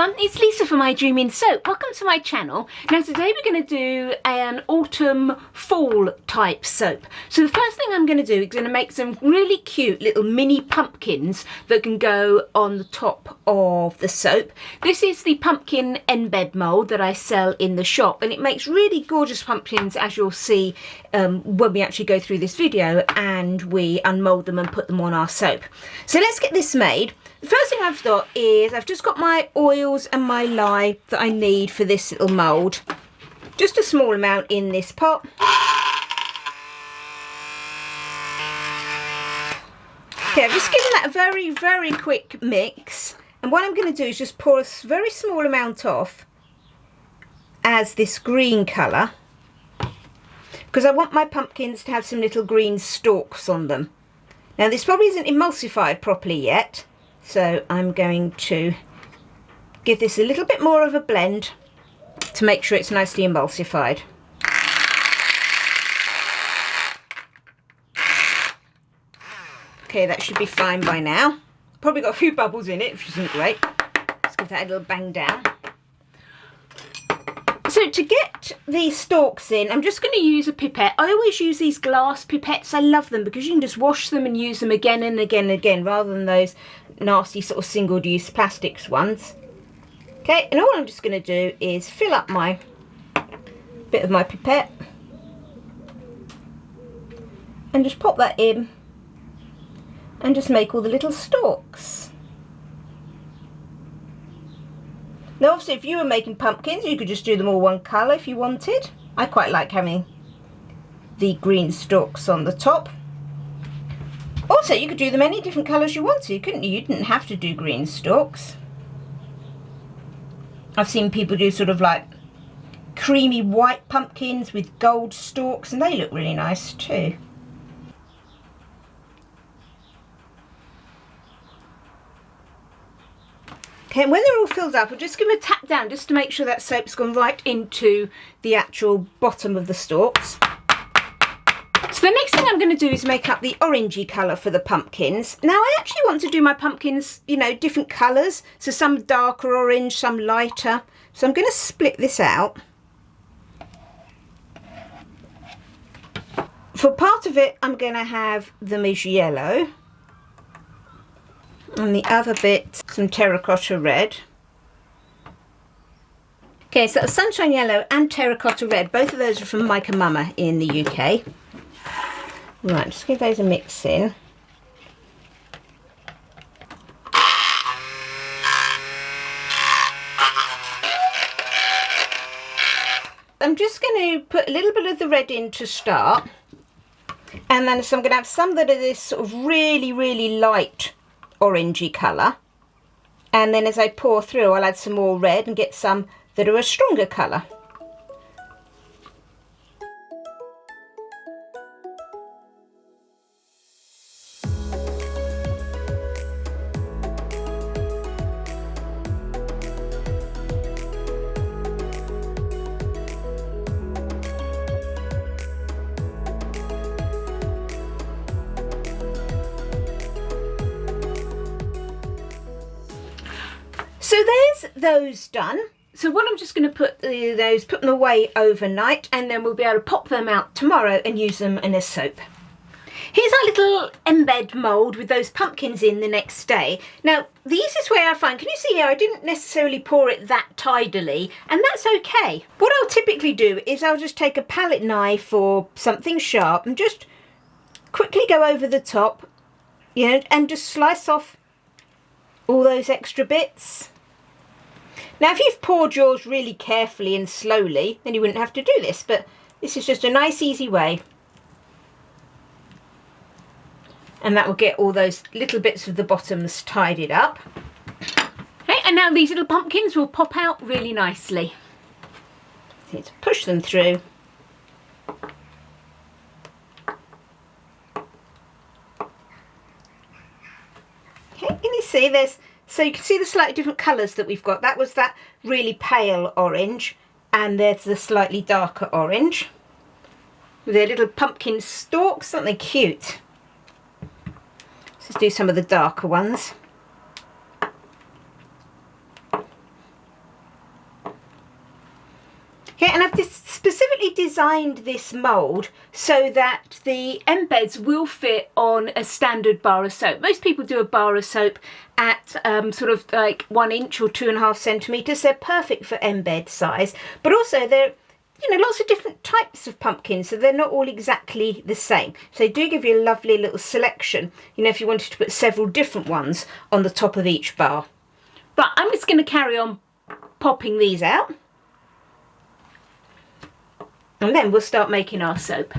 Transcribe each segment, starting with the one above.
everyone, it's Lisa from My Dreaming Soap. Welcome to my channel. Now today we're going to do an autumn fall type soap. So the first thing I'm going to do is going to make some really cute little mini pumpkins that can go on the top of the soap. This is the pumpkin embed mould that I sell in the shop, and it makes really gorgeous pumpkins, as you'll see when we actually go through this video and we unmould them and put them on our soap. So let's get this made. The first thing I've got is I've just got my oils and my lye that I need for this little mould. Just a small amount in this pot. Okay, I've just given that a very, very quick mix. And what I'm going to do is just pour a very small amount off as this green colour, because I want my pumpkins to have some little green stalks on them. Now this probably isn't emulsified properly yet, so I'm going to give this a little bit more of a blend to make sure it's nicely emulsified. Okay, that should be fine by now. Probably got a few bubbles in it, which isn't great. Let's give that a little bang down. So to get these stalks in, I'm just going to use a pipette. I always use these glass pipettes. I love them because you can just wash them and use them again and again and again, rather than those nasty sort of single-use plastics ones. Okay, and all I'm just going to do is fill up my bit of my pipette and just pop that in and just make all the little stalks. Now obviously if you were making pumpkins you could just do them all one colour if you wanted. I quite like having the green stalks on the top. Also you could do them any different colours you wanted, couldn't you? You didn't have to do green stalks. I've seen people do sort of like creamy white pumpkins with gold stalks, and they look really nice too. Okay, and when they're all filled up, I'll just give them a tap down just to make sure that soap's gone right into the actual bottom of the stalks. So the next thing I'm going to do is make up the orangey colour for the pumpkins. Now I actually want to do my pumpkins, you know, different colours. So some darker orange, some lighter. So I'm going to split this out. For part of it, I'm going to have them as yellow. And the other bit, some terracotta red. Okay, so that's sunshine yellow and terracotta red. Both of those are from Mike and Mama in the UK. Right, just give those a mix in. I'm just going to put a little bit of the red in to start. And then so I'm going to have some that are this sort of really, really light orangey colour, and then as I pour through I'll add some more red and get some that are a stronger colour. So there's those done. So what I'm just going to put them away overnight, and then we'll be able to pop them out tomorrow and use them in a soap. Here's our little embed mould with those pumpkins in the next day. Now the easiest way I find, can you see here, I didn't necessarily pour it that tidily, and that's okay. What I'll typically do is I'll just take a palette knife or something sharp and just quickly go over the top, you know, and just slice off all those extra bits. Now if you've poured yours really carefully and slowly, then you wouldn't have to do this, but this is just a nice easy way. And that will get all those little bits of the bottoms tidied up. Okay, and now these little pumpkins will pop out really nicely. So you just push them through. Okay, can you see there's, so you can see the slightly different colours that we've got. That was that really pale orange, and there's the slightly darker orange. With their little pumpkin stalks, something cute. Let's do some of the darker ones. Okay, and I've specifically designed this mould so that the embeds will fit on a standard bar of soap. Most people do a bar of soap at sort of like 1 inch or 2.5 centimetres. They're perfect for embed size, but also they're, you know, lots of different types of pumpkins, so they're not all exactly the same. So they do give you a lovely little selection, you know, if you wanted to put several different ones on the top of each bar. But I'm just going to carry on popping these out. And then we'll start making our soap.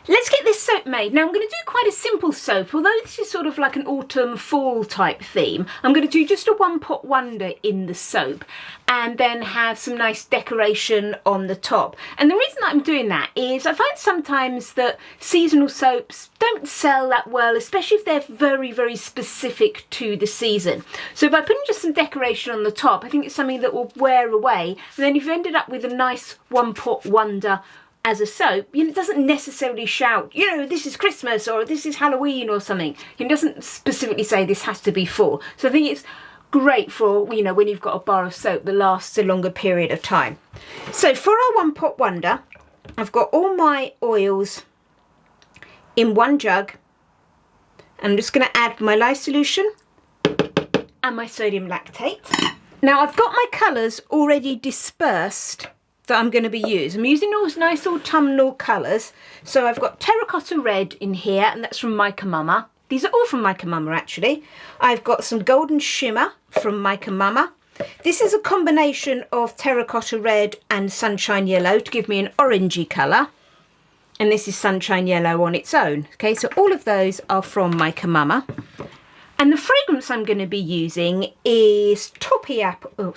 Let's get this soap made. Now I'm going to do quite a simple soap, although this is sort of like an autumn fall type theme. I'm going to do just a one pot wonder in the soap and then have some nice decoration on the top. And the reason that I'm doing that is I find sometimes that seasonal soaps don't sell that well, especially if they're very, very specific to the season. So by putting just some decoration on the top, I think it's something that will wear away. And then if you ended up with a nice one pot wonder as a soap, you know, it doesn't necessarily shout, you know, this is Christmas or this is Halloween or something. It doesn't specifically say this has to be fall. So I think it's great for, you know, when you've got a bar of soap that lasts a longer period of time. So for our one pot wonder, I've got all my oils in one jug. I'm just going to add my lye solution and my sodium lactate. Now I've got my colours already dispersed that I'm going to be using. I'm using those nice autumnal colours. So I've got terracotta red in here, and that's from Mica Mama. These are all from Mica Mama actually. I've got some golden shimmer from Mica Mama. This is a combination of terracotta red and sunshine yellow to give me an orangey colour. And this is sunshine yellow on its own. Okay, so all of those are from Mica Mama. And the fragrance I'm going to be using is Toffee Apple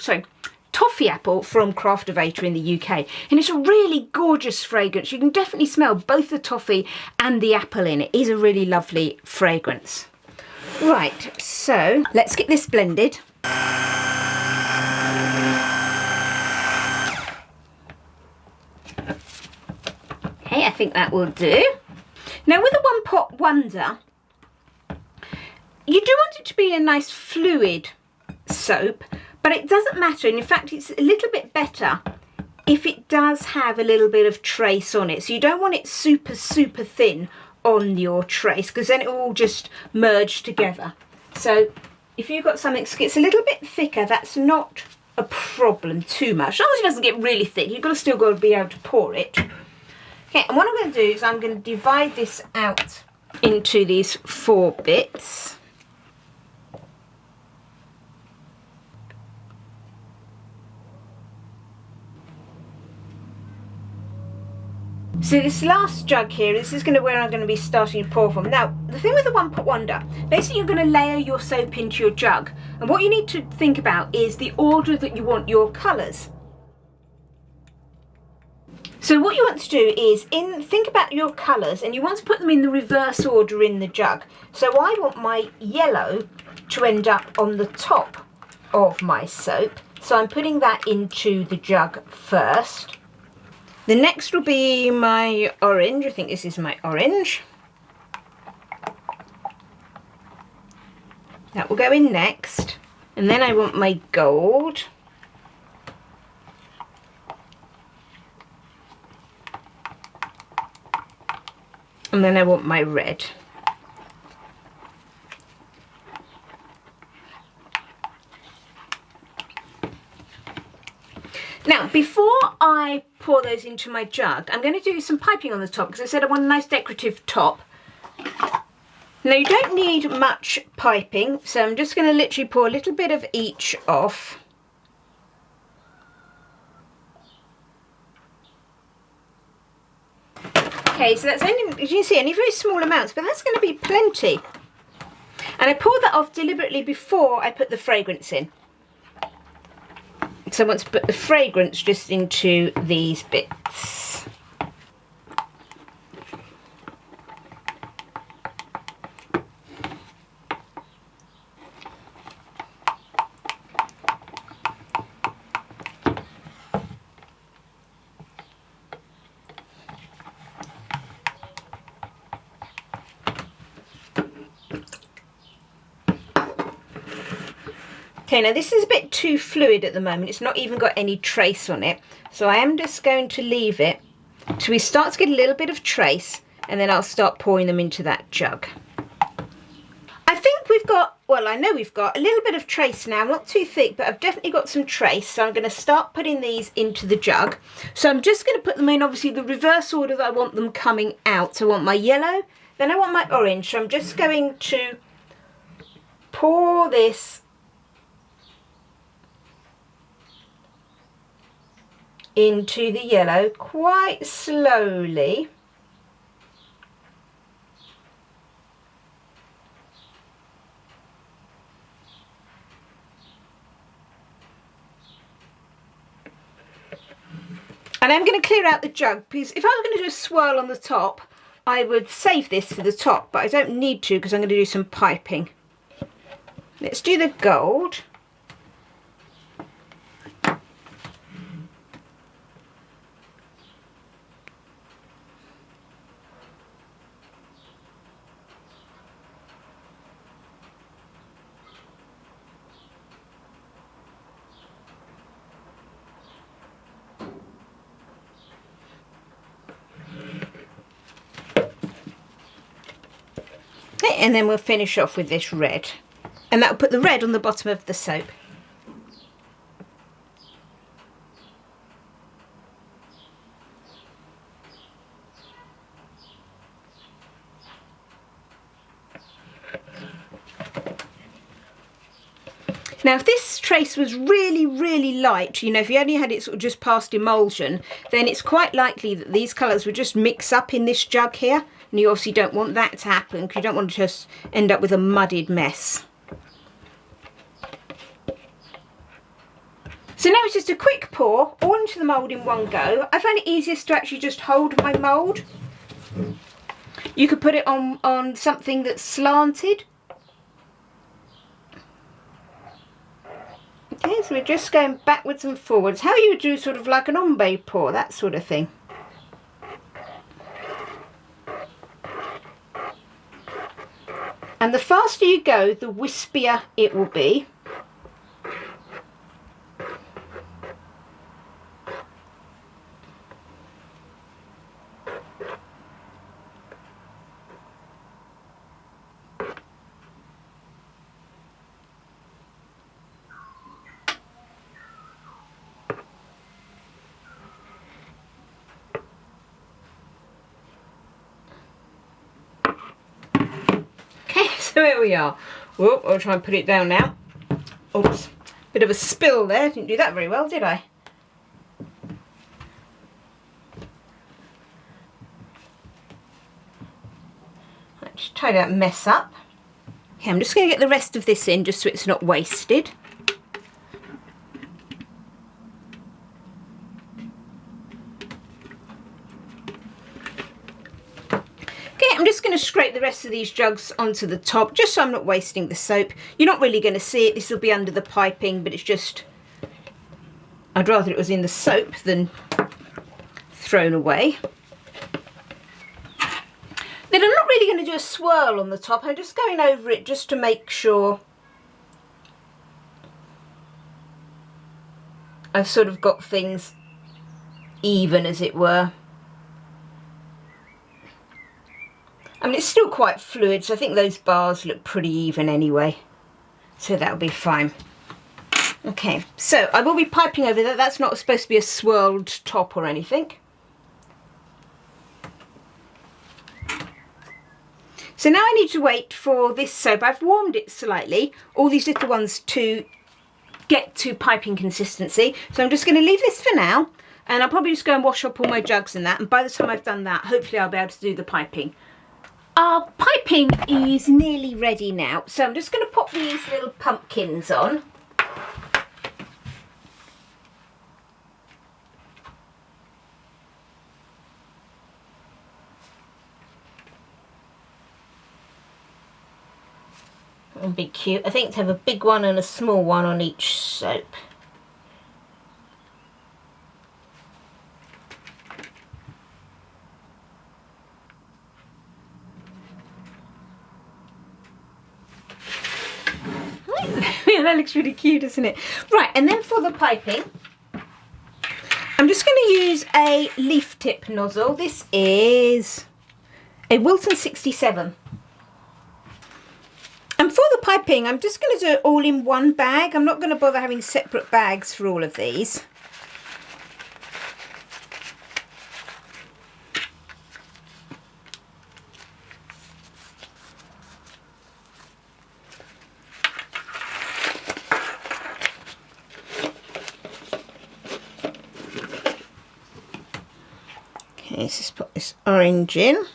from Craftivator in the UK. And it's a really gorgeous fragrance. You can definitely smell both the toffee and the apple in it. It is a really lovely fragrance. Right, so let's get this blended. Okay, I think that will do. Now with a one pot wonder, you do want it to be a nice fluid soap, but it doesn't matter, and in fact it's a little bit better if it does have a little bit of trace on it. So you don't want it super, super thin on your trace, because then it will all just merge together. So if you've got something that gets a little bit thicker, that's not a problem too much. As long as it doesn't get really thick, you've still got to be able to pour it. Okay, and what I'm going to do is I'm going to divide this out into these 4 bits. So this last jug here, this is where I'm going to be starting to pour from. Now, the thing with the one pot wonder, basically you're going to layer your soap into your jug. And what you need to think about is the order that you want your colours. So what you want to do is think about your colours, and you want to put them in the reverse order in the jug. So I want my yellow to end up on the top of my soap. So I'm putting that into the jug first. The next will be my orange. I think this is my orange. That will go in next. And then I want my gold. And then I want my red. Now, before I pour those into my jug, I'm going to do some piping on the top, because I said I want a nice decorative top. Now, you don't need much piping, so I'm just going to literally pour a little bit of each off. Okay, so that's only, as you can see, only very small amounts, but that's going to be plenty. And I pour that off deliberately before I put the fragrance in. So I want to put the fragrance just into these bits. Okay, now this is a bit too fluid at the moment. It's not even got any trace on it. So I am just going to leave it till we start to get a little bit of trace, and then I'll start pouring them into that jug. I think we've got, well, I know we've got a little bit of trace now, not too thick, but I've definitely got some trace. So I'm going to start putting these into the jug. So I'm just going to put them in, obviously, the reverse order that I want them coming out. So I want my yellow, then I want my orange. So I'm just going to pour this into the yellow quite slowly. And I'm going to clear out the jug, because if I was going to do a swirl on the top, I would save this for the top, but I don't need to because I'm going to do some piping. Let's do the gold. And then we'll finish off with this red, and that'll put the red on the bottom of the soap. Now if this trace was really light, you know, if you only had it sort of just past emulsion, then it's quite likely that these colours would just mix up in this jug here. And you obviously don't want that to happen, because you don't want to just end up with a muddied mess. So now it's just a quick pour all into the mould in one go. I find it easiest to actually just hold my mould. You could put it on something that's slanted. Okay, so we're just going backwards and forwards. How you would do sort of like an ombre pour, that sort of thing. And the faster you go, the wispier it will be. So here we are. Whoop, I'll try and put it down now. Oops, bit of a spill there. Didn't do that very well, did I? Just tie that mess up. Okay, I'm just going to get the rest of this in just so it's not wasted. I'm just going to scrape the rest of these jugs onto the top, just so I'm not wasting the soap. You're not really going to see it, this will be under the piping, but it's just, I'd rather it was in the soap than thrown away. Then I'm not really going to do a swirl on the top, I'm just going over it just to make sure I've sort of got things even, as it were. I mean, it's still quite fluid, so I think those bars look pretty even anyway. So that'll be fine. Okay, so I will be piping over that. That's not supposed to be a swirled top or anything. So now I need to wait for this soap. I've warmed it slightly, all these little ones, to get to piping consistency. So I'm just going to leave this for now, and I'll probably just go and wash up all my jugs and that. And by the time I've done that, hopefully I'll be able to do the piping. Our piping is nearly ready now, so I'm just going to pop these little pumpkins on. That'll be cute. I think to have a big one and a small one on each soap. Yeah, that looks really cute, doesn't it? Right, and then for the piping, I'm just going to use a leaf tip nozzle. This is a Wilton 67. And for the piping, I'm just going to do it all in one bag. I'm not going to bother having separate bags for all of these. Okay, let's just put this orange in.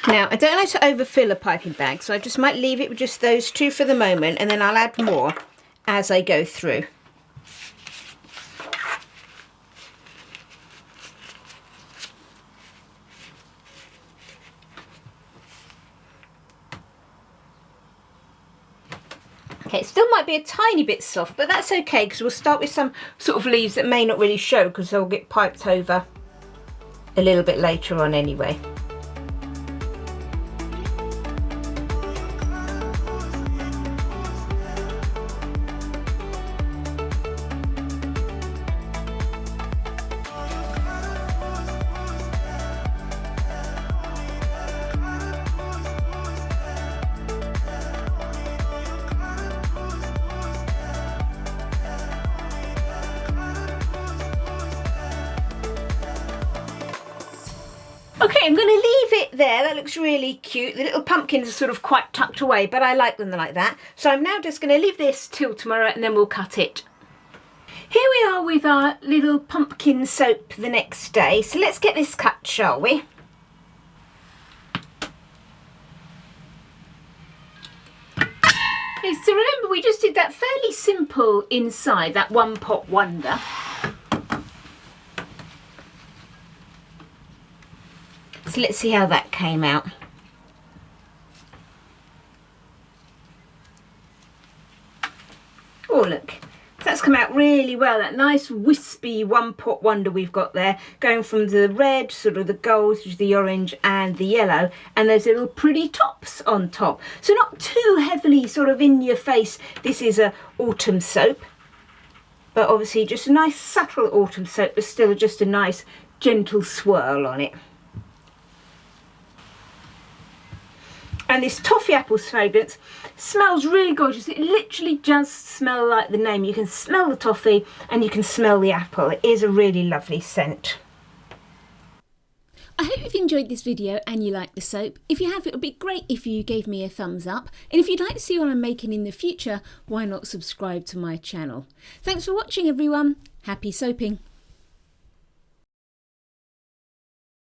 Now, I don't like to overfill a piping bag, so I just might leave it with just those two for the moment, and then I'll add more as I go through. Okay, it still might be a tiny bit soft, but that's okay because we'll start with some sort of leaves that may not really show because they'll get piped over a little bit later on anyway. Okay, I'm going to leave it there. That looks really cute. The little pumpkins are sort of quite tucked away, but I like them like that. So I'm now just going to leave this till tomorrow and then we'll cut it. Here we are with our little pumpkin soap the next day. So let's get this cut, shall we? Okay, so remember we just did that fairly simple inside, that one pot wonder. So let's see how that came out. Oh look, that's come out really well. That nice wispy one pot wonder we've got there, going from the red, sort of the gold, to the orange and the yellow, and those little pretty tops on top. So not too heavily sort of in your face. This is a autumn soap, but obviously just a nice subtle autumn soap, but still just a nice gentle swirl on it. And this toffee apple fragrance smells really gorgeous. It literally just smells like the name. You can smell the toffee and you can smell the apple. It is a really lovely scent. I hope you've enjoyed this video and you like the soap. If you have, it would be great if you gave me a thumbs up. And if you'd like to see what I'm making in the future, why not subscribe to my channel? Thanks for watching everyone. Happy soaping.